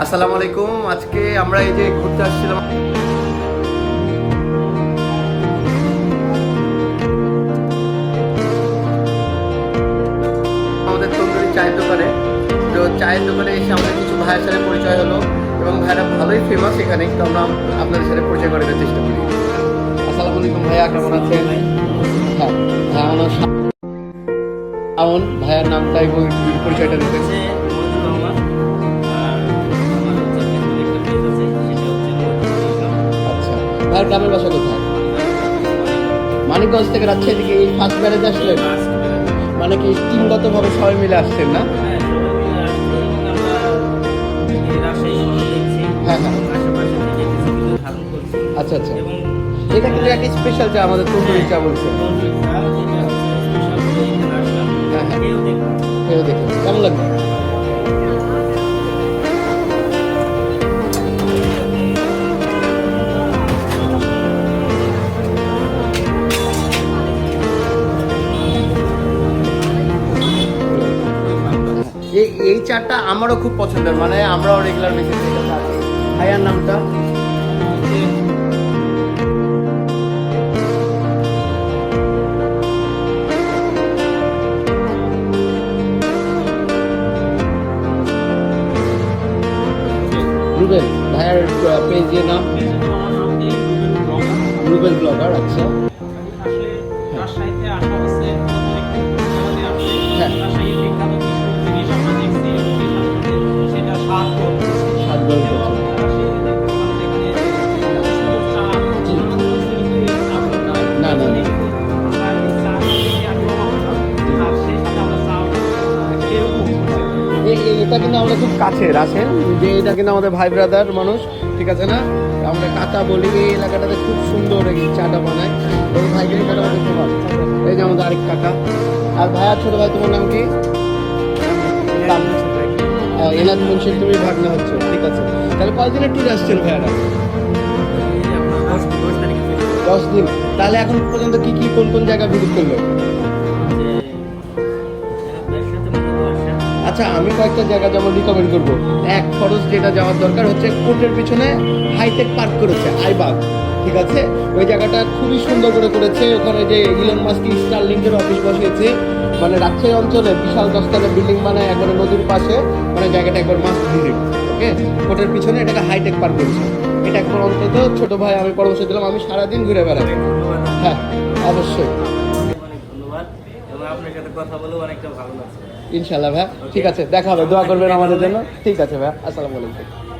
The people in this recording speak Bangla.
আসসালামু আলাইকুম। আজকে আমরা এই যে ঘুরতে আসছিলাম আমাদের তন্দুরি চায়ের দোকানে। তো চায়ের দোকানে এসে আমাদের কিছু ভাইয়ের সাথে পরিচয় হলো এবং ভাইরা ভালোই ফেমাস এখানে, তো আমরা আপনাদের সাথে পরিচয় করে দেওয়ার চেষ্টা করি। আসসালামু আলাইকুম ভাইয়া, কেমন আছেন? হ্যাঁ হ্যাঁ, আমার শাওন ভাইয়ার নামটা এবং পরিচয়টা দিতেন। আচ্ছা, ভাইয়ের গ্রামের বাসা কোথায়? মানিকগঞ্জ থেকে রাজশাহী থেকে এই ফার্স্ট ম্যারেজ আসলেন? মানে কি টিমগতভাবে সবাই মিলে আসছেন না? হ্যাঁ হ্যাঁ, আচ্ছা আচ্ছা। এটা কিন্তু একটা স্পেশাল চা, আমাদের তন্দুরি চা বলছে। হ্যাঁ হ্যাঁ, খেয়ে দেখুন কেমন লাগবে। এই চাটা আমারও খুব পছন্দের, মানে আমরাও রেগুলার বেসিস এটা খাচ্ছি। ভাইয়ার নামটা? রুবেল। ভাইয়ার পেজের নাম রুবেল ব্লগার। আচ্ছা হ্যাঁ, 7 গল্প। না না না, এটা কিন্তু আমাদের খুব কাছের আছেন, যে এটা কিন্তু আমাদের ভাই ব্রাদার মানুষ, ঠিক আছে না? আমরা কাকা বলি, এই এলাকাটাতে খুব সুন্দর এই চাটা বানায়। ওই ভাই কিন্তু মোটামুটি ফেমাস। এই যে আমাদের আরেক কাকা। আর ভাইয়ার ছোট ভাই, তোমার নাম কি? এনাদ মুন্সির তুমি ভাগনা হচ্ছে, ঠিক আছে। তাহলে কয়দিনের ট্যুরে আসছেন ভাইয়ারা? 10 দিন। তাহলে এখন পর্যন্ত কি কি কোন কোন জায়গা ভিজিট করলো? আচ্ছা, আমি কয়েকটা জায়গা যেমন রিকমেন্ড করবো। এক, খরচ যেটা যাওয়ার দরকার হচ্ছে, কোর্টের পিছনে হাইটেক পার্ক করেছে আইবাগ, ঠিক আছে? ওই জায়গাটা খুবই সুন্দর করে করেছে। ওখানে যে ইলন মাস্ক স্টারলিংকের অফিস বসিয়েছে, মানে রাজশাহী অঞ্চলে বিশাল 10 তলা বিল্ডিং বানায় একবারে নদীর পাশে, মানে জায়গাটা একবার মাস্ট ভিজিট। ওকে, কোর্টের পিছনে এটাকে হাইটেক পার্ক করেছে। এটা একবার অন্তত ছোট ভাই আমি পরামর্শ দিলাম, আমি সারাদিন ঘুরে বেড়াই। হ্যাঁ অবশ্যই, ধন্যবাদ। এবং আপনার সাথে কথা বলেও অনেকটা ভালো লাগছে। ইনশাল্লাহ ভাই, ঠিক আছে, দেখা হবে। দোয়া করবেন আমাদের জন্য। ঠিক আছে ভাই, আসসালামু আলাইকুম।